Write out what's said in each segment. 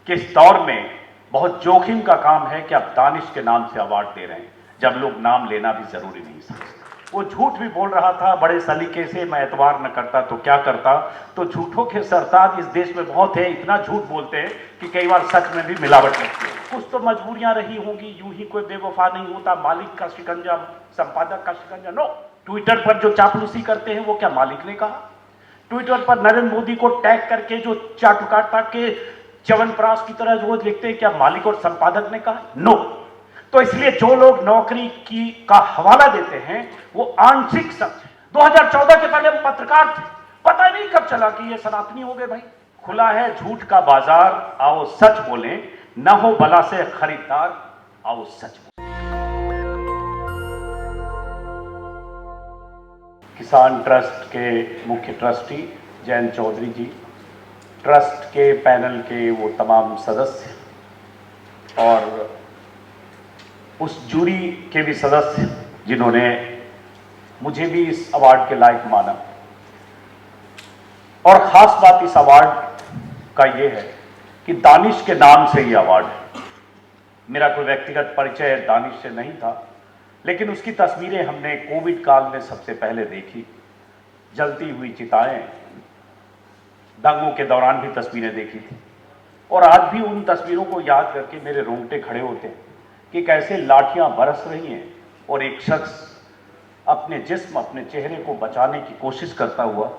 कि इस दौर में बहुत जोखिम का काम है कि आप दानिश के नाम से अवार्ड दे रहे हैं, जब लोग नाम लेना भी जरूरी नहीं समझते। वो झूठ भी बोल रहा था बड़े सलीके से, मैं एतबार न करता तो क्या करता। तो झूठों के सरताज इस देश में बहुत है, इतना झूठ बोलते हैं कि कई बार सच में भी मिलावट लगती है। कुछ तो मजबूरियां रही होंगी, यूं ही कोई बेवफा नहीं होता, मालिक का शिकंजा संपादक का शिकंजा। नो, ट्विटर पर जो चापलूसी करते हैं वो क्या मालिक ने कहा? ट्विटर पर नरेंद्र मोदी को टैग करके जो चाटुकारिता के च्यवनप्राश की तरह रोज लिखते हैं, क्या मालिक और संपादक ने कहा? नो। तो इसलिए जो लोग नौकरी की का हवाला देते हैं वो आंशिक सच है। 2014 के पहले हम पत्रकार थे, पता नहीं कब चला कि ये सनातनी हो गए भाई। खुला है झूठ का बाजार, आओ सच बोलें, न हो बला से खरीदार, आओ सच बोलें। किसान ट्रस्ट के मुख्य ट्रस्टी जयंत चौधरी जी, ट्रस्ट के पैनल के वो तमाम सदस्य और उस जूरी के भी सदस्य जिन्होंने मुझे भी इस अवार्ड के लायक माना। और खास बात इस अवार्ड का ये है कि दानिश के नाम से ये अवार्ड है। मेरा कोई व्यक्तिगत परिचय दानिश से नहीं था, लेकिन उसकी तस्वीरें हमने कोविड काल में सबसे पहले देखी। जलती हुई चिताएं, दंगों के दौरान भी तस्वीरें देखी थी, और आज भी उन तस्वीरों को याद करके मेरे रोंगटे खड़े होते हैं कि कैसे लाठियां बरस रही हैं और एक शख्स अपने जिस्म, अपने चेहरे को बचाने की कोशिश करता हुआ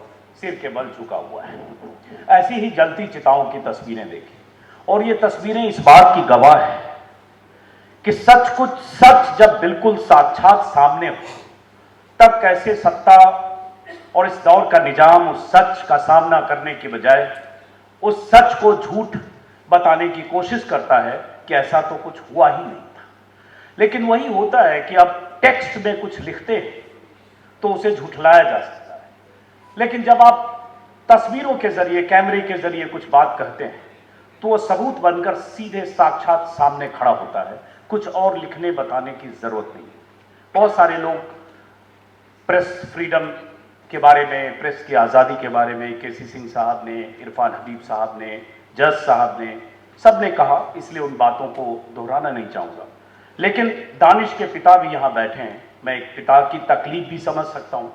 सिर के बल झुका हुआ है। ऐसी ही जलती चिताओं की तस्वीरें देखी, और ये तस्वीरें इस बात की गवाह है कि सच जब बिल्कुल साक्षात सामने हो, तब कैसे सत्ता और इस दौर का निजाम उस सच का सामना करने के बजाय उस सच को झूठ बताने की कोशिश करता है कि ऐसा तो कुछ हुआ ही नहीं था। लेकिन वही होता है कि अब टेक्स्ट में कुछ लिखते हैं तो उसे झुठलाया जा सकता है, लेकिन जब आप तस्वीरों के जरिए, कैमरे के जरिए कुछ बात कहते हैं तो वो सबूत बनकर सीधे साक्षात सामने खड़ा होता है। कुछ और लिखने बताने की जरूरत नहीं है। बहुत सारे लोग प्रेस फ्रीडम के बारे में, प्रेस की आज़ादी के बारे में, केसी सिंह साहब ने, इरफान हबीब साहब ने, जज साहब ने, सब ने कहा, इसलिए उन बातों को दोहराना नहीं चाहूँगा। लेकिन दानिश के पिता भी यहाँ बैठे हैं, मैं एक पिता की तकलीफ भी समझ सकता हूँ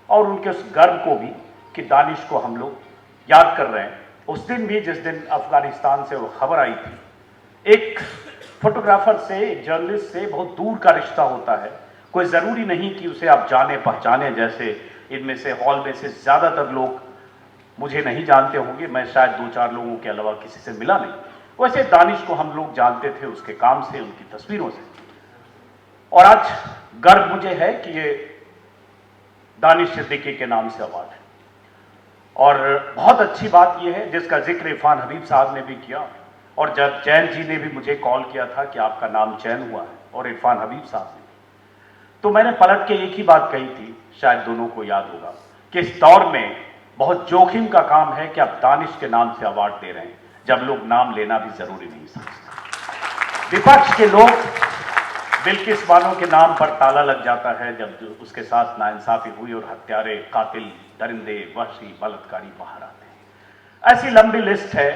और उनके उस गर्व को भी कि दानिश को हम लोग याद कर रहे हैं। उस दिन भी, जिस दिन अफगानिस्तान से वो खबर आई थी, एक फोटोग्राफर से, एक जर्नलिस्ट से बहुत दूर का रिश्ता होता है। कोई ज़रूरी नहीं कि उसे आप जाने पहचाने, जैसे इनमें से हॉल में से ज़्यादातर लोग मुझे नहीं जानते होंगे, मैं शायद 2-4 लोगों के अलावा किसी से मिला नहीं। वैसे दानिश को हम लोग जानते थे उसके काम से, उनकी तस्वीरों से। और आज गर्व मुझे है कि ये दानिश सिद्दीकी के नाम से अवार्ड है। और बहुत अच्छी बात यह है, जिसका जिक्र इरफान हबीब साहब ने भी किया, और जब जैन जी ने भी मुझे कॉल किया था कि आपका नाम चयन हुआ है, और इरफान हबीब साहब ने, तो मैंने पलट के एक ही बात कही थी, शायद दोनों को याद होगा, कि इस दौर में बहुत जोखिम का काम है कि आप दानिश के नाम से अवार्ड दे रहे हैं, जब लोग नाम लेना भी जरूरी नहीं समझते। विपक्ष के लोग बिल्किस बानो के नाम पर ताला लग जाता है जब उसके साथ नाइंसाफी हुई और हत्यारे, कातिल, दरिंदे, वहशी, बलात्कारी बाहर आते हैं। ऐसी लंबी लिस्ट है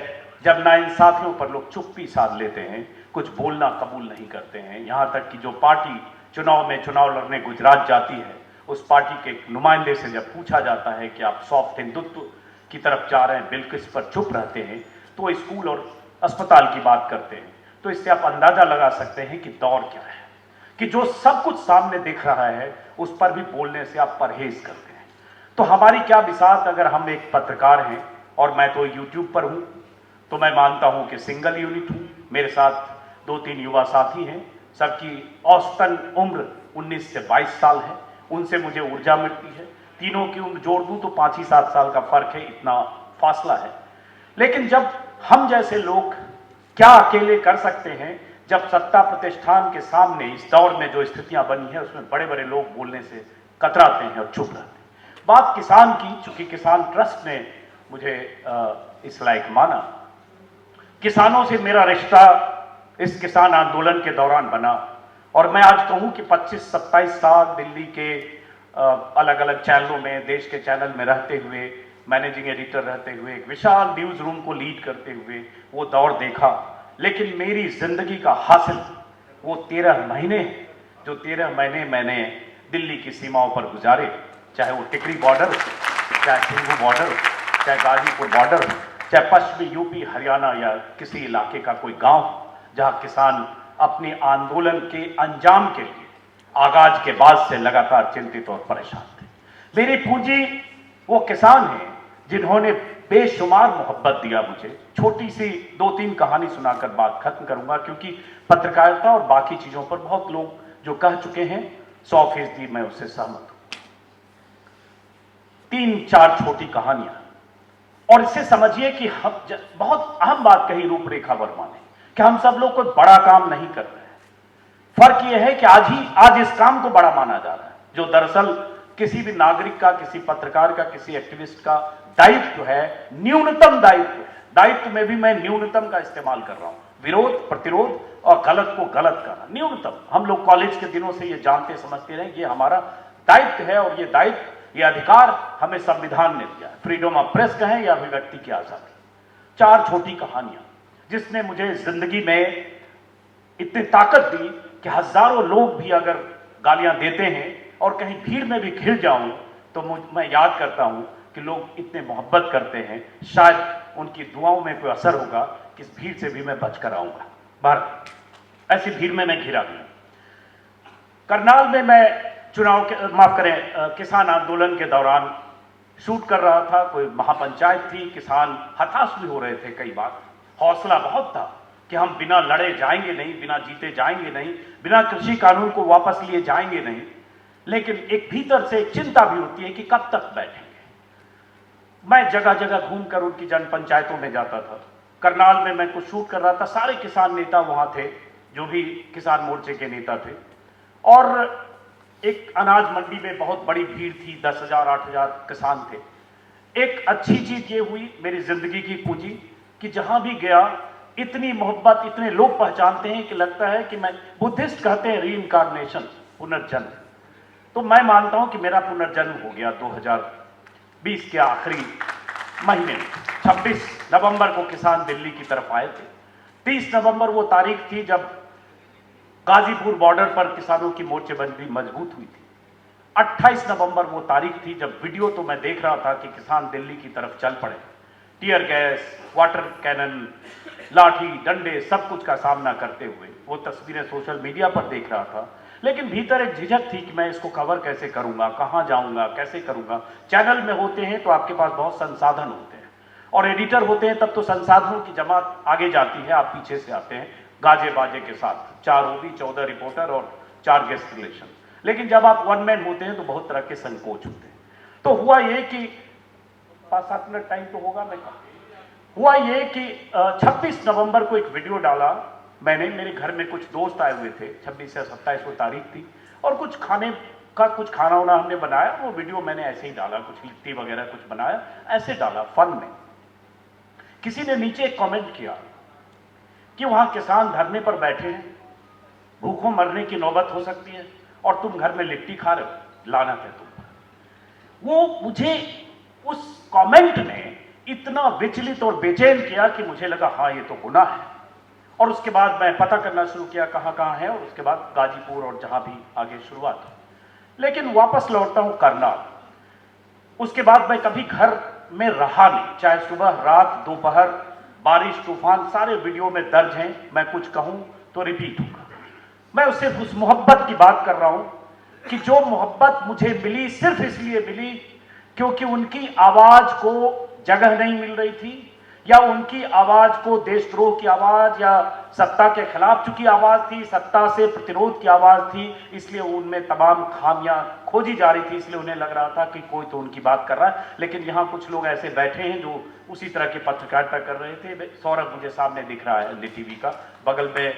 जब नाइंसाफियों पर लोग चुप्पी साध लेते हैं, कुछ बोलना कबूल नहीं करते हैं। यहां तक कि जो पार्टी चुनाव लड़ने गुजरात जाती है, उस पार्टी के एक नुमाइंदे से जब पूछा जाता है कि आप सॉफ्ट हिंदुत्व की तरफ जा रहे हैं, बिल्किस पर चुप रहते हैं, तो वो स्कूल और अस्पताल की बात करते हैं। तो इससे आप अंदाजा लगा सकते हैं कि दौर क्या है, कि जो सब कुछ सामने दिख रहा है उस पर भी बोलने से आप परहेज करते हैं। तो हमारी क्या बिसात, अगर हम एक पत्रकार हैं, और मैं तो यूट्यूब पर हूं, तो मैं मानता हूं कि सिंगल यूनिट हूं, मेरे साथ 2-3 युवा साथी हैं, सबकी औसतन उम्र 19 से 22 साल है, उनसे मुझे ऊर्जा मिलती है। तीनों की उम्र जोड़ दूं तो 5 ही 7 साल का फर्क है, इतना फासला है। लेकिन जब हम जैसे लोग क्या अकेले कर सकते हैं, जब सत्ता प्रतिष्ठान के सामने इस दौर में जो स्थितियां बनी है उसमें बड़े बड़े लोग बोलने से कतराते हैं और चुप रहते हैं। बात किसान की, चूंकि किसान ट्रस्ट ने मुझे इस लायक माना, किसानों से मेरा रिश्ता इस किसान आंदोलन के दौरान बना, और मैं आज कहूं कि 25-27 साल दिल्ली के अलग अलग चैनलों में, देश के चैनल में रहते हुए मैनेजिंग एडिटर रहते हुए, एक विशाल न्यूज रूम को लीड करते हुए वो दौर देखा। लेकिन मेरी जिंदगी का हासिल वो 13 महीने, जो 13 महीने मैंने दिल्ली की सीमाओं पर गुजारे, चाहे वो टिकरी बॉर्डर, चाहे सिंघू बॉर्डर, चाहे गाजीपुर बॉर्डर, चाहे पश्चिमी यूपी हरियाणा या किसी इलाके का कोई गांव, जहां किसान अपने आंदोलन के अंजाम के लिए आगाज के बाद से लगातार चिंतित और परेशान थे। मेरी पूंजी वो किसान हैं जिन्होंने बेशुमार मोहब्बत दिया मुझे। छोटी सी 2-3 कहानी सुनाकर बात खत्म करूंगा, क्योंकि पत्रकारिता और बाकी चीजों पर बहुत लोग जो कह चुके हैं 100% मैं उससे सहमत हूं। 3-4 छोटी कहानियां, और इससे समझिए कि हम बहुत अहम बात कही रूपरेखा वर्मा ने कि हम सब लोग कोई बड़ा काम नहीं कर रहे हैं। फर्क यह है कि आज इस काम को बड़ा माना जा रहा है, जो दरअसल किसी भी नागरिक का, किसी पत्रकार का, किसी एक्टिविस्ट का दायित्व है, न्यूनतम दायित्व है। दायित्व में भी मैं न्यूनतम का इस्तेमाल कर रहा हूं, विरोध, प्रतिरोध और गलत को गलत करना, न्यूनतम। हम लोग कॉलेज के दिनों से ये जानते समझते रहे, ये हमारा दायित्व है, और ये दायित्व, ये अधिकार हमें संविधान ने दिया है, फ्रीडम ऑफ प्रेस कहें या अभिव्यक्ति की आजादी। 4 छोटी कहानियां जिसने मुझे जिंदगी में इतनी ताकत दी कि हजारों लोग भी अगर गालियां देते हैं और कहीं भीड़ में भी घिर जाऊं तो मैं याद करता हूं कि लोग इतने मोहब्बत करते हैं, शायद उनकी दुआओं में कोई असर होगा कि इस भीड़ से भी मैं बचकर आऊंगा। बाहर ऐसी भीड़ में मैं घिरा गया। करनाल में मैं चुनाव के, माफ करें, किसान आंदोलन के दौरान शूट कर रहा था। कोई महापंचायत थी, किसान हताश भी हो रहे थे कई बार। हौसला बहुत था कि हम बिना लड़े जाएंगे नहीं, बिना जीते जाएंगे नहीं, बिना कृषि कानून को वापस लिए जाएंगे नहीं। लेकिन एक भीतर से एक चिंता भी होती है कि कब तक बैठेंगे। मैं जगह जगह घूमकर उनकी जन पंचायतों में जाता था। करनाल में मैं कुछ शूट कर रहा था, सारे किसान नेता वहां थे, जो भी किसान मोर्चे के नेता थे, और एक अनाज मंडी में बहुत बड़ी भीड़ थी, 10,000 8,000 किसान थे। एक अच्छी चीज ये हुई मेरी जिंदगी की पूंजी कि जहां भी गया इतनी मोहब्बत, इतने लोग पहचानते हैं कि लगता है कि मैं, बुद्धिस्ट कहते हैं रीइंकारनेशन, पुनर्जन्म। तो मैं मानता हूं कि मेरा पुनर्जन्म हो गया 2020 के आखिरी महीने में। 26 नवंबर को किसान दिल्ली की तरफ आए थे। 30 नवंबर वो तारीख थी जब गाजीपुर बॉर्डर पर किसानों की मोर्चेबंदी मजबूत हुई थी। 28 नवंबर वो तारीख थी जब वीडियो तो मैं देख रहा था कि किसान दिल्ली की तरफ चल पड़े, टीयर गैस, वाटर कैनन, लाठी डंडे, सब कुछ का सामना करते हुए। वो तस्वीरें सोशल मीडिया पर देख रहा था, लेकिन भीतर एक झिझक थी कि मैं इसको कवर कैसे करूंगा, कहां जाऊंगा, कैसे करूंगा। चैनल में होते हैं तो आपके पास बहुत संसाधन होते हैं, और एडिटर होते हैं तब तो संसाधनों की जमात आगे जाती है, आप पीछे से आते हैं गाजे बाजे के साथ, 4 ओबी, 14 रिपोर्टर और 4 गेस्ट रिलेशन। लेकिन जब आप वन मैन होते हैं तो बहुत तरह के संकोच होते हैं। तो हुआ ये कि 5-7 मिनट टाइम तो होगा, मैं हुआ ये कि 26 नवंबर को एक वीडियो डाला मैंने। मेरे घर में कुछ दोस्त आए हुए थे, 26 या 27 को तारीख थी, और कुछ खाना वाना हमने बनाया। वो वीडियो मैंने ऐसे ही डाला, कुछ लिट्टी वगैरह कुछ बनाया, ऐसे डाला फन में। किसी ने नीचे एक कमेंट किया कि वहां किसान धरने पर बैठे हैं, भूखों मरने की नौबत हो सकती है, और तुम घर में लिट्टी खा रहे हो, लानत है तुम पर। वो मुझे उस कमेंट ने इतना विचलित और बेचैन किया कि मुझे लगा हाँ ये तो गुनाह है। और उसके बाद मैं पता करना शुरू किया कहां कहां है, और उसके बाद गाजीपुर और जहां भी आगे शुरुआत हुई। लेकिन वापस लौटता हूं करनाल। उसके बाद मैं कभी घर में रहा नहीं, चाहे सुबह, रात, दोपहर, बारिश, तूफान, सारे वीडियो में दर्ज हैं। मैं कुछ कहूं तो रिपीट होगा। मैं उससे उस मोहब्बत की बात कर रहा हूं कि जो मोहब्बत मुझे मिली सिर्फ इसलिए मिली क्योंकि उनकी आवाज को जगह नहीं मिल रही थी, या उनकी आवाज को देशद्रोह की आवाज या सत्ता के खिलाफ चूंकि आवाज थी, सत्ता से प्रतिरोध की आवाज थी, इसलिए उनमें तमाम खामियां खोजी जा रही थी, इसलिए उन्हें लग रहा था कि कोई तो उनकी बात कर रहा है। लेकिन यहां कुछ लोग ऐसे बैठे हैं जो उसी तरह की पत्रकारिता कर रहे थे। सौरभ मुझे सामने दिख रहा है NDTV का, बगल में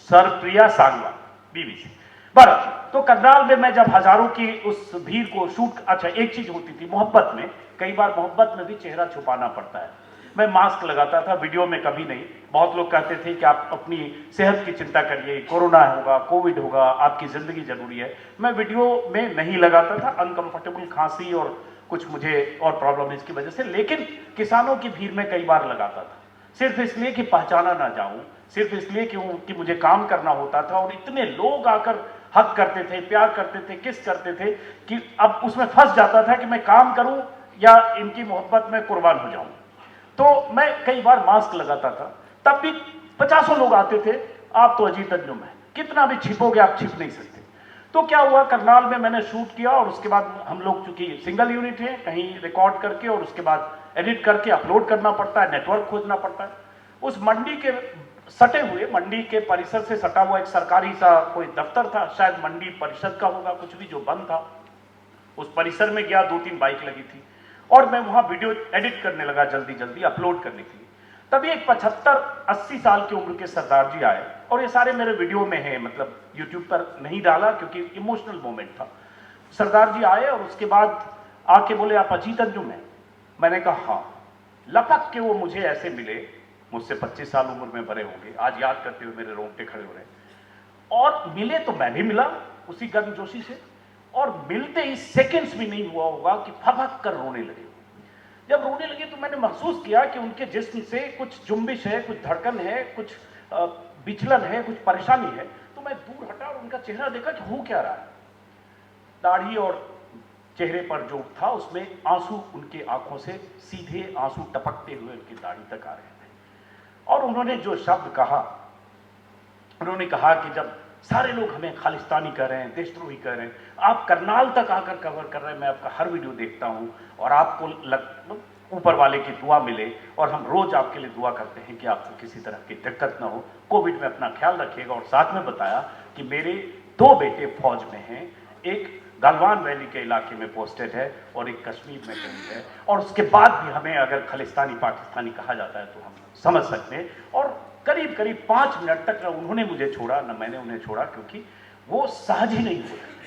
सरप्रिया सांगवा BBC। बरं, तो करनाल में मैं जब हजारों की उस भीड़ को शूट, अच्छा एक चीज होती थी मोहब्बत में, कई बार मोहब्बत में भी चेहरा छुपाना पड़ता है। मैं मास्क लगाता था, वीडियो में कभी नहीं। बहुत लोग कहते थे कि आप अपनी सेहत की चिंता करिए, कोरोना होगा, कोविड होगा, आपकी ज़िंदगी ज़रूरी है। मैं वीडियो में नहीं लगाता था, अनकंफर्टेबल खांसी और कुछ मुझे और प्रॉब्लम इसकी वजह से, लेकिन किसानों की भीड़ में कई बार लगाता था, सिर्फ इसलिए कि पहचाना ना जाऊं, सिर्फ इसलिए कि मुझे काम करना होता था। और इतने लोग आकर हक करते थे, प्यार करते थे, किस करते थे कि अब उसमें फंस जाता था कि मैं काम करूं या इनकी मोहब्बत में कुर्बान हो जाऊं। तो मैं कई बार मास्क लगाता था, तब भी 50 लोग आते थे, आप तो अजीत अंजुम है, कितना भी छिपोगे आप छिप नहीं सकते। तो क्या हुआ, करनाल में मैंने शूट किया और उसके बाद हम लोग चूंकि सिंगल यूनिट है, कहीं रिकॉर्ड करके और उसके बाद एडिट करके अपलोड करना पड़ता है, नेटवर्क खोजना पड़ता है। उस मंडी के सटे हुए, मंडी के परिसर से सटा हुआ एक सरकारी सा कोई दफ्तर था, शायद मंडी परिषद का होगा, कुछ भी, जो बंद था। उस परिसर में गया, 2-3 बाइक लगी थी और मैं वहां वीडियो एडिट करने लगा, जल्दी जल्दी अपलोड करने के लिए। तभी एक 75-80 साल की उम्र के सरदार जी आए, और ये सारे मेरे वीडियो में हैं, मतलब यूट्यूब पर नहीं डाला क्योंकि इमोशनल मोमेंट था। सरदार जी आए और उसके बाद आके बोले, आप अजीत अंजुम हैं? मैंने कहा हाँ। लपक के वो मुझे ऐसे मिले, मुझसे 25 साल उम्र में बड़े होंगे, आज याद करते हुए मेरे रोंगटे खड़े हो रहे हैं। और मिले तो मैं भी मिला उसी गर्मजोशी से, और मिलते ही सेकंड्स भी नहीं हुआ होगा कि फपक कर रोने लगे। जब रोने लगे तो मैंने महसूस किया कि उनके जिस्म से कुछ जुम्बिश है, कुछ धड़कन है, कुछ विचलन है, कुछ परेशानी है। तो मैं दूर हटा और उनका चेहरा देखा कि हो क्या रहा है। दाढ़ी और चेहरे पर जो था उसमें आंसू, उनके आंखों से सीधे आंसू टपकते हुए उनकी दाढ़ी तक आ रहे थे। और उन्होंने जो शब्द कहा, उन्होंने कहा कि जब सारे लोग हमें खालिस्तानी कर रहे हैं, देशद्रोही कर रहे हैं, आप करनाल तक आकर कवर कर रहे हैं, मैं आपका हर वीडियो देखता हूं और आपको ऊपर वाले की दुआ मिले, और हम रोज आपके लिए दुआ करते हैं कि आपको किसी तरह की दिक्कत ना हो, कोविड में अपना ख्याल रखिएगा। और साथ में बताया कि मेरे 2 बेटे फौज में हैं, एक गलवान वैली के इलाके में पोस्टेड है और एक कश्मीर में कहीं है, और उसके बाद भी हमें अगर खालिस्तानी पाकिस्तानी कहा जाता है तो हम समझ सकते हैं। और करीब करीब 5 मिनट तक न उन्होंने मुझे छोड़ा न मैंने उन्हें छोड़ा, क्योंकि वो सहज ही नहीं हो रहे थे।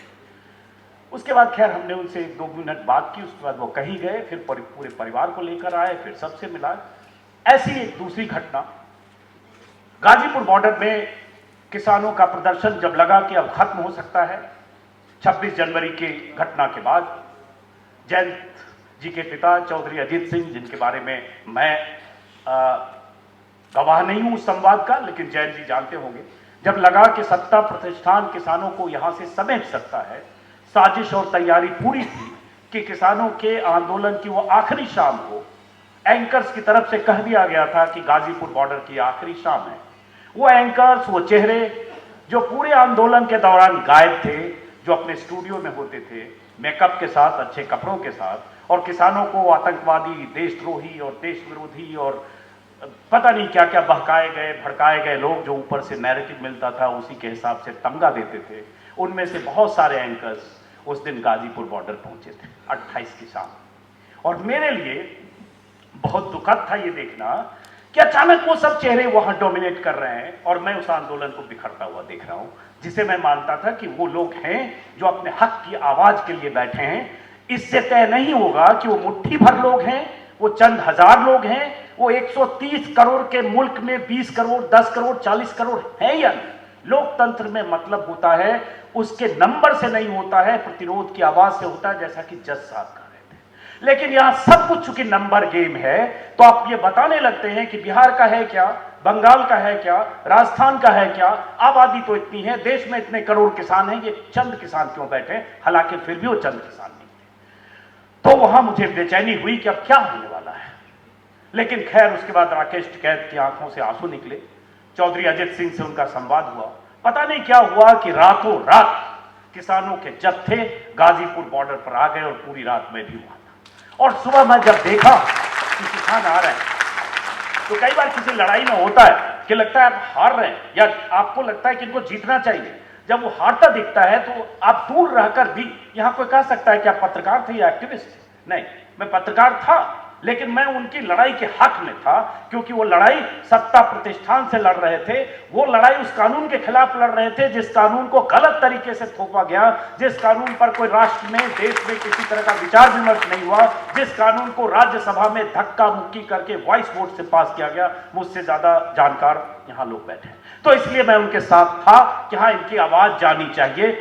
उसके बाद खैर हमने उनसे 1-2 मिनट बात की, उसके बाद वो कहीं गए, फिर पूरे परिवार को लेकर आए, फिर सबसे मिला। ऐसी एक दूसरी घटना, गाजीपुर बॉर्डर में किसानों का प्रदर्शन जब लगा कि अब खत्म हो सकता है, 26 जनवरी की घटना के बाद, जयंत जी के पिता चौधरी अजीत सिंह, जिनके बारे में मैं गवाह नहीं हूं उस संवाद का, लेकिन जयंत जी जानते होंगे, जब लगा कि सत्ता प्रतिष्ठान किसानों को यहां से समेट सकता है, साजिश और तैयारी पूरी थी कि किसानों के आंदोलन की वो आखिरी शाम को एंकर्स की तरफ से कह दिया गया था कि गाजीपुर बॉर्डर की आखिरी शाम है। वो एंकर्स, वो चेहरे जो पूरे आंदोलन के दौरान गायब थे, जो अपने स्टूडियो में होते थे मेकअप के साथ, अच्छे कपड़ों के साथ, और किसानों को आतंकवादी, देशद्रोही और देश विरोधी और पता नहीं क्या क्या बहकाए गए, भड़काए गए लोग, जो ऊपर से नैरेटिव मिलता था उसी के हिसाब से तमगा देते थे, उनमें से बहुत सारे एंकर्स उस दिन गाजीपुर बॉर्डर पहुंचे थे 28 की शाम। और मेरे लिए बहुत दुखद था ये देखना कि अचानक वो सब चेहरे वहां डोमिनेट कर रहे हैं और मैं उस आंदोलन को बिखरता हुआ देख रहा हूं, जिसे मैं मानता था कि वो लोग हैं जो अपने हक की आवाज के लिए बैठे हैं। इससे तय नहीं होगा कि वो मुट्ठी भर लोग हैं, वो चंद हजार लोग हैं, वो 130 करोड़ के मुल्क में 20 करोड़, 10 करोड़, 40 करोड़ है या नहीं। लोकतंत्र में मतलब होता है उसके नंबर से नहीं होता है, प्रतिरोध की आवाज से होता है, जैसा कि जज साहब कह रहे थे। लेकिन यहां सब कुछ चूंकि नंबर गेम है, तो आप ये बताने लगते हैं कि बिहार का है क्या, बंगाल का है क्या, राजस्थान का है क्या, आबादी तो इतनी है, देश में इतने करोड़ किसान हैं, ये चंद किसान क्यों बैठे, हालांकि फिर भी वो चंद किसान नहीं थे। तो वहां मुझे बेचैनी हुई कि अब क्या होने वाला है। लेकिन खैर उसके बाद राकेश टिकैत की आंखों से आंसू निकले, चौधरी अजीत सिंह से उनका संवाद हुआ, पता नहीं क्या हुआ कि रातों रात किसानों के जत्थे गाजीपुर बॉर्डर पर आ गए और पूरी रात में भी हुआ था। और सुबह मैं जब देखा कि किसान आ रहे हैं, तो कई बार किसी लड़ाई में होता है कि लगता है आप हार रहे हैं या आपको लगता है कि इनको जीतना चाहिए। जब वो हारता दिखता है तो आप दूर रहकर भी, यहां कोई कह सकता है कि आप पत्रकार थे या एक्टिविस्ट थे, नहीं, मैं पत्रकार था लेकिन मैं उनकी लड़ाई के हक में था, क्योंकि वो लड़ाई सत्ता प्रतिष्ठान से लड़ रहे थे। वो लड़ाई उस कानून के खिलाफ लड़ रहे थे जिस कानून को गलत तरीके से थोपा गया, जिस कानून पर कोई राष्ट्र में, देश में किसी तरह का विचार विमर्श नहीं हुआ, जिस कानून को राज्यसभा में धक्का मुक्की करके वॉइस वोट से पास किया गया। मुझसे ज्यादा जानकार यहां लोग बैठे हैं, तो इसलिए मैं उनके साथ था कि हाँ, इनकी आवाज जानी चाहिए,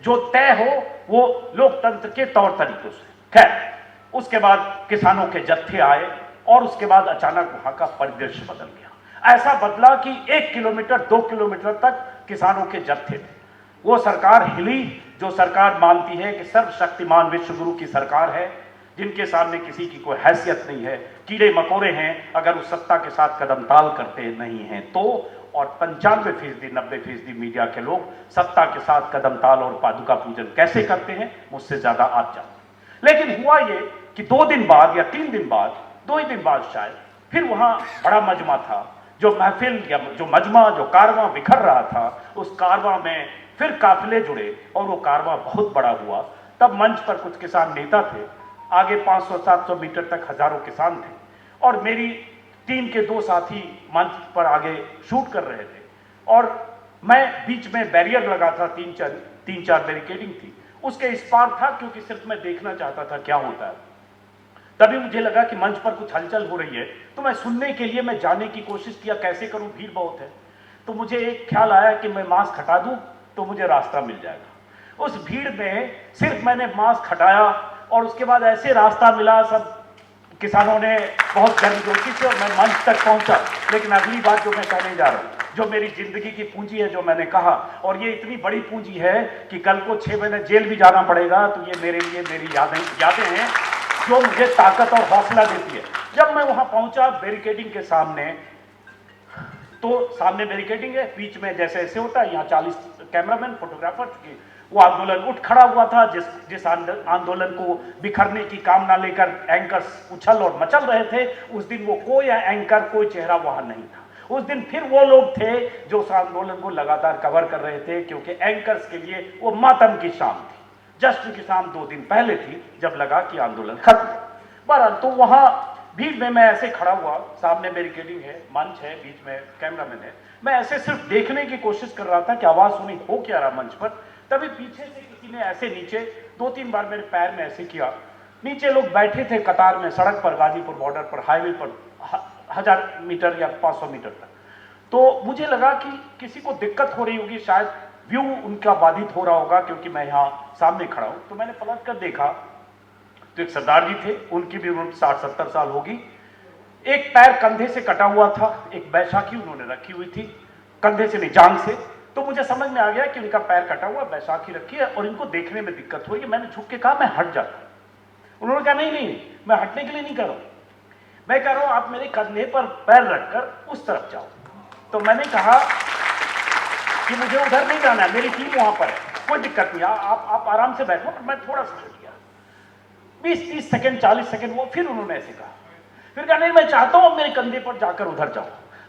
जो तय हो वो लोकतंत्र के तौर तरीकों से। खैर, उसके बाद किसानों के जत्थे आए और उसके बाद अचानक वहां का परिदृश्य बदल गया। ऐसा बदला कि 1 किलोमीटर 2 किलोमीटर तक किसानों के जत्थे थे। वो सरकार हिली जो सरकार मानती है कि सर्वशक्तिमान विश्व गुरु की सरकार है, जिनके सामने किसी की कोई हैसियत नहीं है, कीड़े मकोड़े हैं अगर उस सत्ता के साथ कदम ताल करते नहीं हैं तो। और 95% 90% मीडिया के लोग सत्ता के साथ कदम ताल और पादुका पूजन कैसे करते हैं, मुझसे ज्यादा आप जानते। लेकिन हुआ ये कि 2 दिन बाद या 3 दिन बाद, 2 ही दिन बाद शायद, फिर वहां बड़ा मजमा था। जो महफिल या जो मजमा, जो कारवां बिखर रहा था, उस कारवां में फिर काफिले जुड़े और वो कारवां बहुत बड़ा हुआ। तब मंच पर कुछ किसान नेता थे, आगे 500-700 मीटर तक हजारों किसान थे, और मेरी टीम के 2 साथी मंच पर आगे शूट कर रहे थे, और मैं बीच में बैरियर लगा था, 3-4 बैरिकेडिंग थी, उसके इस पार था, क्योंकि सिर्फ मैं देखना चाहता था क्या होता है। तभी मुझे लगा कि मंच पर कुछ हलचल हो रही है, तो मैं सुनने के लिए मैं जाने की कोशिश किया, कैसे करूं, भीड़ बहुत है। तो मुझे एक ख्याल आया कि मैं मास्क हटा दूं तो मुझे रास्ता मिल जाएगा। उस भीड़ में सिर्फ मैंने मास्क हटाया और उसके बाद ऐसे रास्ता मिला, सब किसानों ने बहुत गर्मजोशी से, और मैं मंच तक पहुंचा। लेकिन अगली बात जो मैं कहने जा रहा हूं, जो मेरी जिंदगी की पूंजी है, जो मैंने कहा, और ये इतनी बड़ी पूंजी है कि कल को 6 महीने जेल भी जाना पड़ेगा, तो ये मेरे लिए मेरी यादें हैं जो मुझे ताकत और हौसला देती है। जब मैं वहां पहुंचा बैरिकेडिंग के सामने, तो सामने बैरिकेडिंग है, बीच में जैसे ऐसे होता है, यहाँ 40 कैमरामैन, फोटोग्राफर, वो आंदोलन उठ खड़ा हुआ था। जिस आंदोलन को बिखरने की कामना लेकर एंकर्स उछल और मचल रहे थे, उस दिन वो कोई एंकर, कोई चेहरा वहां नहीं था। उस दिन फिर वो लोग थे जो उस आंदोलन को लगातार कवर कर रहे थे, क्योंकि एंकर्स के लिए वो मातम की शाम थी। जश्न की शाम 2 दिन पहले थी, जब लगा कि आंदोलन खत्म। बहरहाल, तो वहां भीड़ में मैं ऐसे खड़ा हुआ, सामने बैरिकेडिंग है, मंच है, बीच में कैमरामैन है, मैं ऐसे सिर्फ देखने की कोशिश कर रहा था कि आवाज सुनी हो क्या रहा मंच पर। तभी पीछे से किसी ने ऐसे नीचे 2-3 बार मेरे पैर में ऐसे किया। नीचे लोग बैठे थे कतार में, सड़क पर, गाजीपुर बॉर्डर पर, हाईवे पर, 1000 मीटर या 500 मीटर तक। तो मुझे लगा कि किसी को दिक्कत हो रही होगी, शायद व्यू उनका बाधित हो रहा होगा, क्योंकि मैं यहाँ सामने खड़ा हूं। तो मैंने पलट कर देखा तो एक सरदार जी थे, उनकी भी उम्र 60-70 साल होगी। एक पैर कंधे से कटा हुआ था, एक बैसाखी उन्होंने रखी हुई थी, कंधे से नहीं, जांग से। तो मुझे समझ में आ गया कि उनका पैर कटा हुआ, बैसाखी रखी है और इनको देखने में दिक्कत हो रही है। मैंने झुक के कहा, मैं हट जाता। उन्होंने कहा, नहीं नहीं, मैं हटने के लिए नहीं कर रहा हूं, मैं कह रहा हूं आप मेरे कंधे पर पैर रखकर उस तरफ जाओ। तो मैंने कहा कि मुझे उधर नहीं जाना है, मेरी टीम वहां पर है, कोई दिक्कत नहीं, आप आराम से बैठो। मैं थोड़ा सा हट गया, 20-30 सेकंड, 40 सेकंड, वो फिर उन्होंने ऐसे कहा। फिर कहा, नहीं, मैं चाहता हूं मेरे कंधे पर जाकर उधर जाओ,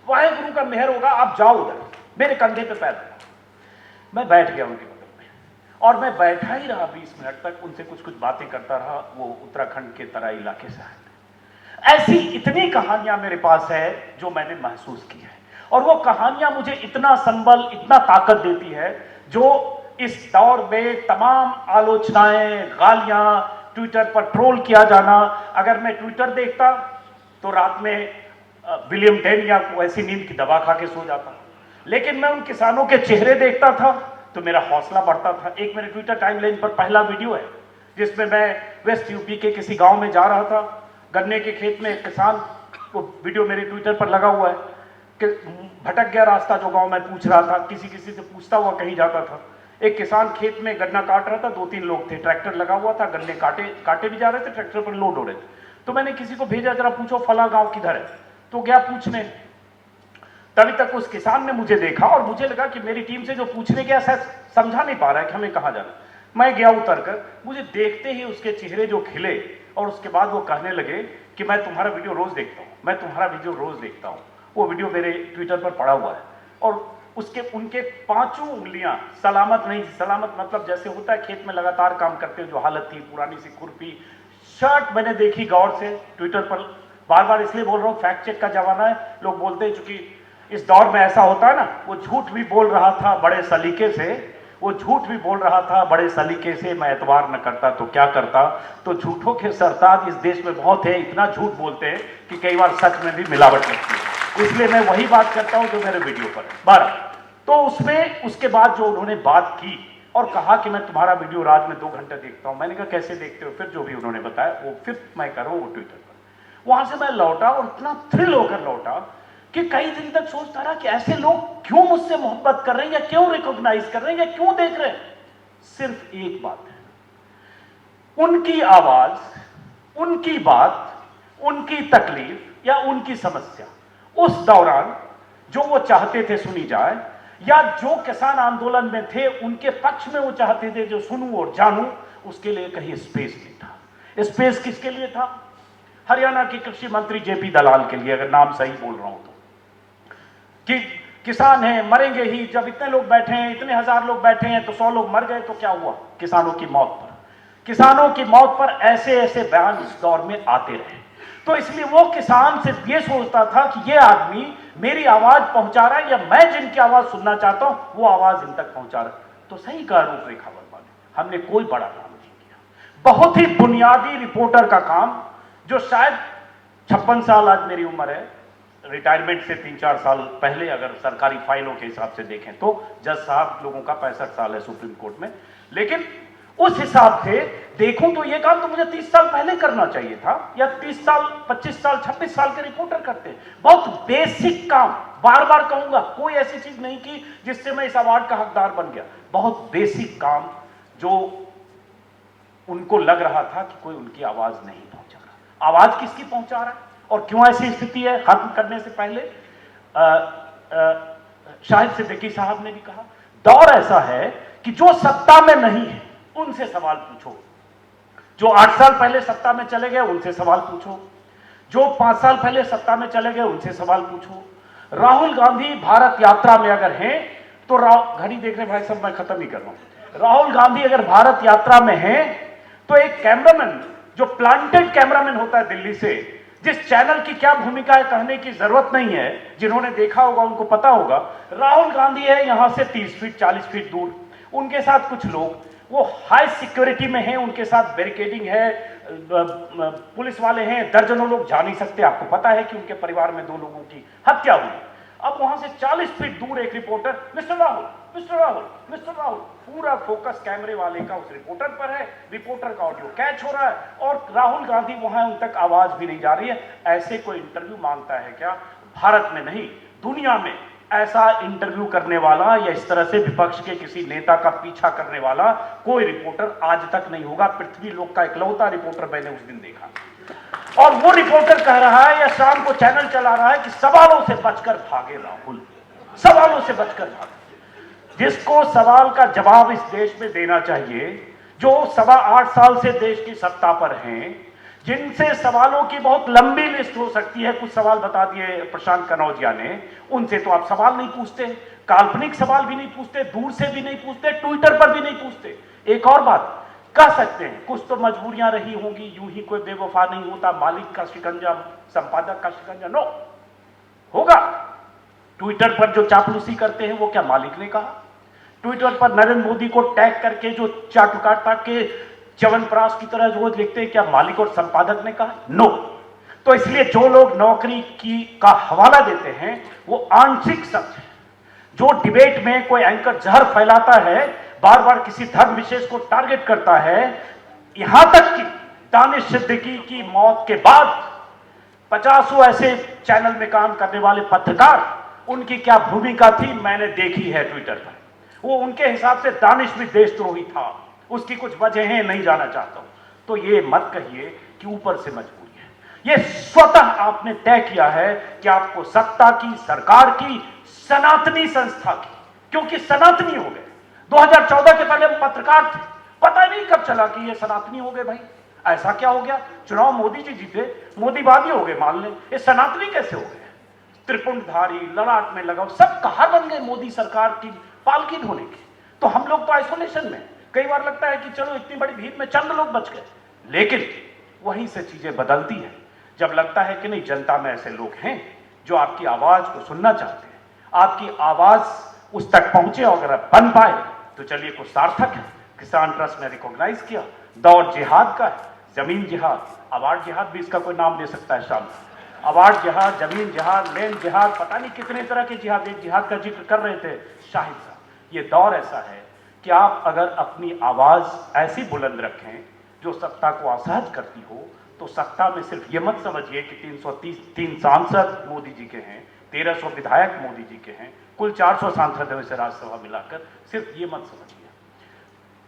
वाहेगुरु का मेहर होगा, आप जाओ उधर, मेरे कंधे पे पैर रखो। मैं बैठ गया उनके बगल में, और मैं बैठा ही रहा 20 मिनट तक, उनसे कुछ कुछ बातें करता रहा। वो उत्तराखंड के तराई इलाके से आए। ऐसी इतनी कहानियां मेरे पास है जो मैंने महसूस की है, और वो कहानियां मुझे इतना संबल, इतना ताकत देती है, जो इस दौर में तमाम आलोचनाएं, गालियां, ट्विटर पर ट्रोल किया जाना, अगर मैं ट्विटर देखता तो रात में विलियम टेन या ऐसी नींद की दवा खा के सो जाता, लेकिन मैं उन किसानों के चेहरे देखता था तो मेरा हौसला बढ़ता था। एक मेरे ट्विटर टाइमलाइन पर पहला वीडियो है जिसमें मैं वेस्ट यूपी के किसी गांव में जा रहा था, गन्ने के खेत में एक किसान, वो वीडियो मेरे ट्विटर पर लगा हुआ है, कि भटक गया रास्ता, जो गांव में पूछ रहा था, किसी से पूछता हुआ कहीं जाता था। एक किसान खेत में गन्ना काट रहा था, 2-3 लोग थे, ट्रैक्टर लगा हुआ था, गन्ने काटे भी जा रहे थे, ट्रैक्टर पर लोड हो रहे थे। तो मैंने किसी को भेजा, जरा पूछो फला गांव किधर है। तो गया पूछने, तभी तक उस किसान ने मुझे देखा और मुझे लगा कि मेरी टीम से जो पूछने गया शायद समझा नहीं पा रहा है कि हमें कहाँ जाना। मैं गया उतरकर, मुझे देखते ही उसके चेहरे जो खिले, और उसके बाद वो कहने लगे कि मैं तुम्हारा वीडियो रोज देखता हूँ, मैं तुम्हारा वीडियो रोज देखता हूँ। वो वीडियो मेरे ट्विटर पर पड़ा हुआ है, और उनके 5 उंगलियां सलामत नहीं, सलामत मतलब जैसे होता है खेत में लगातार काम करते हुए जो हालत थी, पुरानी सी खुरपी, शर्ट मैंने देखी गौर से ट्विटर पर, बार बार इसलिए बोल रहा हूं, फैक्ट चेक का जमाना है, लोग बोलते हैं चूंकि इस दौर में ऐसा होता है ना, वो झूठ भी बोल रहा था बड़े सलीके से, वो झूठ भी बोल रहा था बड़े सलीके से, मैं एतबार न करता तो क्या करता। तो झूठों के सरताज इस देश में बहुत है, इतना झूठ बोलते हैं कि कई बार सच में भी मिलावट लगती है, इसलिए मैं वही बात करता हूं जो मेरे वीडियो पर है। 12 तो उसमें उसके बाद जो उन्होंने बात की और कहा कि मैं तुम्हारा वीडियो रात में 2 घंटे देखता हूं, मैंने कहा कैसे देखते हो, फिर जो भी उन्होंने बताया वो फिर मैं कर रहा हूं वो ट्विटर पर। वहां से मैं लौटा और इतना थ्रिल होकर लौटा कि कई दिन तक सोचता रहा कि ऐसे लोग क्यों मुझसे मोहब्बत कर रहे हैं, या क्यों रिकॉग्नाइज कर रहे हैं, या क्यों देख रहे हैं। सिर्फ एक बात है, उनकी आवाज, उनकी बात, उनकी तकलीफ या उनकी समस्या उस दौरान जो वो चाहते थे सुनी जाए, या जो किसान आंदोलन में थे उनके पक्ष में वो चाहते थे जो सुनूं और जानूं, उसके लिए कहीं स्पेस नहीं था। स्पेस किसके लिए था? हरियाणा के कृषि मंत्री जेपी दलाल के लिए, अगर नाम सही बोल रहा हूं तो, कि किसान हैं मरेंगे ही, जब इतने लोग बैठे हैं, इतने हजार लोग बैठे हैं तो 100 लोग मर गए तो क्या हुआ? किसानों की मौत पर, किसानों की मौत पर ऐसे ऐसे बयान इस दौर में आते रहे। तो इसलिए वो किसान सिर्फ ये सोचता था कि ये आदमी मेरी आवाज पहुंचा रहा है, या मैं जिनकी आवाज सुनना चाहता हूं वो आवाज इन तक पहुंचा रहा है। तो सही कहा रूपरेखा वर्मा ने, हमने कोई बड़ा काम नहीं किया, बहुत ही बुनियादी रिपोर्टर का काम, जो शायद 56 साल आज मेरी उम्र है, रिटायरमेंट से 3-4 साल पहले अगर सरकारी फाइलों के हिसाब से देखें तो जज साहब लोगों का 65 साल है सुप्रीम कोर्ट में, लेकिन उस हिसाब से देखूं तो ये काम तो मुझे 30 साल पहले करना चाहिए था, या 30 साल, 25 साल, 26 साल के रिपोर्टर करते हैं। बहुत बेसिक काम, बार बार कहूंगा, कोई ऐसी चीज नहीं की जिससे मैं इस अवार्ड का हकदार बन गया। बहुत बेसिक काम जो उनको लग रहा था कि कोई उनकी आवाज नहीं पहुंचा रहा। आवाज किसकी पहुंचा रहा है और क्यों ऐसी स्थिति है? खत्म करने से पहले शाहिद सिद्दीकी साहब ने भी कहा, दौर ऐसा है कि जो सत्ता में नहीं है उनसे सवाल पूछो, जो 8 साल पहले सत्ता में चले गए उनसे सवाल पूछो, जो 5 साल पहले सत्ता में चले गए उनसे सवाल पूछो। राहुल गांधी भारत यात्रा में अगर हैं तो घड़ी देख रहे भाई साहब, मैं खत्म ही कर रहा हूं। राहुल गांधी अगर भारत यात्रा में हैं तो एक कैमरामैन, जो प्लांटेड कैमरामैन होता है दिल्ली से, जिस चैनल की क्या भूमिका है कहने की जरूरत नहीं है, जिन्होंने देखा होगा उनको पता होगा। राहुल गांधी है यहां से 30 फीट 40 फीट दूर, उनके साथ कुछ लोग वो हाई सिक्योरिटी में हैं, उनके साथ बैरिकेडिंग है, पुलिस वाले हैं, दर्जनों लोग जा नहीं सकते। आपको पता है कि उनके परिवार में 2 लोगों की हत्या हुई। अब वहां से 40 फीट दूर एक reporter, mister Rahul, mister Rahul, mister Rahul, पूरा फोकस कैमरे वाले का उस रिपोर्टर पर है, रिपोर्टर का ऑडियो कैच हो रहा है और राहुल गांधी वहां उन तक आवाज भी नहीं जा रही है। ऐसे कोई इंटरव्यू मांगता है क्या? भारत में नहीं, दुनिया में ऐसा इंटरव्यू करने वाला या इस तरह से विपक्ष के किसी नेता का पीछा करने वाला कोई रिपोर्टर आज तक नहीं होगा। पृथ्वी लोक का इकलौता रिपोर्टर मैंने उस दिन देखा, और वो रिपोर्टर कह रहा है या शाम को चैनल चला रहा है कि सवालों से बचकर भागे राहुल, सवालों से बचकर भागे। जिसको सवाल का जवाब इस देश में देना चाहिए, जो 8.25 साल से देश की सत्ता पर हैं, जिनसे सवालों की बहुत लंबी लिस्ट हो सकती है, कुछ सवाल बता दिए प्रशांत कनौजिया ने, उनसे तो आप सवाल नहीं पूछते, काल्पनिक सवाल भी नहीं पूछते, दूर से भी नहीं पूछते, ट्विटर पर भी नहीं पूछते। एक और बात कह सकते हैं, कुछ तो मजबूरियां रही होंगी, यूं ही कोई बेवफा नहीं होता, मालिक का शिकंजा, संपादक का शिकंजा, नो होगा। ट्विटर पर जो चापलूसी करते हैं वो क्या मालिक ने कहा? ट्विटर पर नरेंद्र मोदी को टैग करके जो चाटुकारिता के च्यवनप्राश की तरह रोज लिखते हैं, क्या मालिक और संपादक ने कहा? नो। तो इसलिए जो लोग नौकरी की का हवाला देते हैं वो आंशिक सच है। जो डिबेट में कोई एंकर जहर फैलाता है, बार बार किसी धर्म विशेष को टारगेट करता है, यहां तक कि दानिश सिद्दीकी की मौत के बाद 50 ऐसे चैनल में काम करने वाले पत्रकार, उनकी क्या भूमिका थी मैंने देखी है ट्विटर पर। वो उनके हिसाब से दानिश भी देशद्रोही था, उसकी कुछ वजह है, नहीं जाना चाहता हूं। तो ये मत कहिए कि ऊपर से मजबूरी है, ये स्वतः आपने तय किया है कि आपको सत्ता की, सरकार की, सनातनी संस्था की, क्योंकि सनातनी हो गए। 2014 के पहले हम पत्रकार थे, पता नहीं कब चला कि ये सनातनी हो गए। भाई ऐसा क्या हो गया? चुनाव मोदी जी जीते, मोदीवादी हो गए मान लें, ये सनातनी कैसे हो गए? त्रिपुंडधारी, ललाट में लगाओ, सब कहां बन गए मोदी सरकार की पालकी ढोने की। तो हम लोग तो आइसोलेशन में, कई बार लगता है कि चलो इतनी बड़ी भीड़ में चंद लोग बच गए, लेकिन वहीं से चीजें बदलती है। जब लगता है कि नहीं, जनता में ऐसे लोग हैं जो आपकी आवाज को सुनना चाहते हैं, आपकी आवाज उस तक पहुंचे और अगर बन पाए तो चलिए कुछ सार्थक है। किसान ट्रस्ट ने रिकॉग्नाइज किया, दौर जिहाद का है, जमीन जिहाद, अवार्ड जिहाद भी इसका कोई नाम दे सकता है शाम, अवार्ड जिहाद, जमीन जिहाद, लैंड जिहाद, पता नहीं कितने तरह के जिहाद। एक जिहाद का जिक्र कर रहे थे शाहिद साहब। ये दौर ऐसा है कि आप अगर अपनी आवाज ऐसी बुलंद रखें जो सत्ता को असहज करती हो, तो सत्ता में सिर्फ ये मत समझिए कि 333 सांसद मोदी जी के हैं, 1300 विधायक मोदी जी के हैं, कुल 400 सांसद है वैसे राज्यसभा मिलाकर, सिर्फ ये मत समझिए।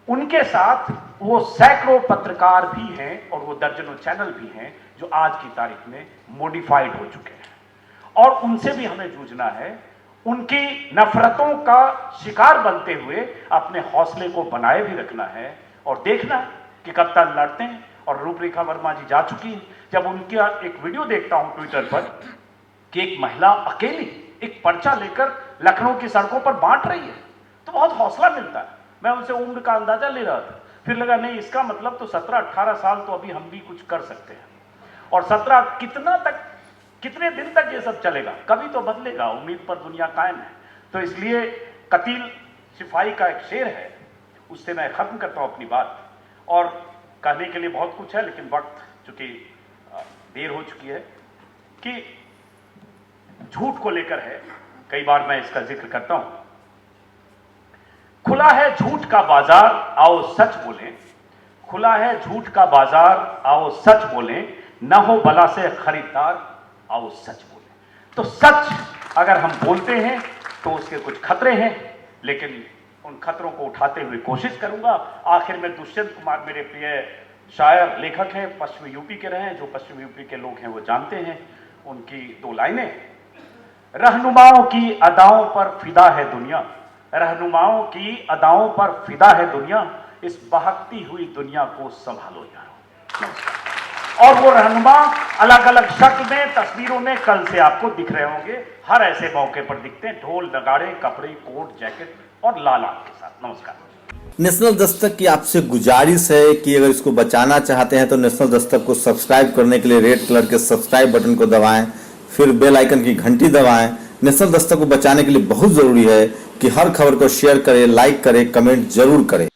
उनके साथ वो सैकड़ों पत्रकार भी हैं और वो दर्जनों चैनल भी हैं जो आज की तारीख में मॉडिफाइड हो चुके हैं, और उनसे भी हमें जूझना है। उनकी नफरतों का शिकार बनते हुए अपने हौसले को बनाए भी रखना है और देखना कि कब तक लड़ते हैं। और रूपरेखा वर्मा जी जा चुकी हैं। जब उनका एक वीडियो देखता हूं ट्विटर पर कि एक महिला अकेली एक पर्चा लेकर लखनऊ की सड़कों पर बांट रही है, तो बहुत हौसला मिलता है। मैं उनसे उम्र का अंदाजा ले रहा था, फिर लगा नहीं, इसका मतलब तो 17-18 साल तो अभी हम भी कुछ कर सकते हैं। और 17 कितने दिन तक ये सब चलेगा? कभी तो बदलेगा, उम्मीद पर दुनिया कायम है। तो इसलिए कतील सिपाही का एक शेर है, उससे मैं खत्म करता हूं अपनी बात। और कहने के लिए बहुत कुछ है, लेकिन वक्त चूंकि देर हो चुकी है, कि झूठ को लेकर है, कई बार मैं इसका जिक्र करता हूं। खुला है झूठ का बाजार, आओ सच बोलें। खुला है झूठ का बाजार, आओ सच बोलें। न हो भला से खरीदार, आओ सच बोलें। तो सच अगर हम बोलते हैं तो उसके कुछ खतरे हैं, लेकिन उन खतरों को उठाते हुए कोशिश करूंगा। आखिर में दुष्यंत कुमार मेरे प्रिय शायर लेखक हैं, पश्चिमी यूपी के रहे हैं, जो पश्चिमी यूपी के लोग हैं वो जानते हैं। उनकी 2 लाइनें, रहनुमाओं की अदाओं पर फिदा है दुनिया, रहनुमाओं की अदाओं पर फिदा है दुनिया, इस बहकती हुई दुनिया को संभालो यारो। और वो रहनुमा अलग अलग शक्ल में, तस्वीरों में कल से आपको दिख रहे होंगे, हर ऐसे मौके पर दिखते हैं, ढोल नगाड़े, कपड़े, कोट, जैकेट और लाल आंख के साथ। नमस्कार। नेशनल दस्तक की आपसे गुजारिश है कि अगर इसको बचाना चाहते हैं तो नेशनल दस्तक को सब्सक्राइब करने के लिए रेड कलर के सब्सक्राइब बटन को दबाएं, फिर बेल आइकन की घंटी दबाएं। नेशनल दस्तक को बचाने के लिए बहुत जरूरी है कि हर खबर को शेयर करें, लाइक करें, कमेंट जरूर करें।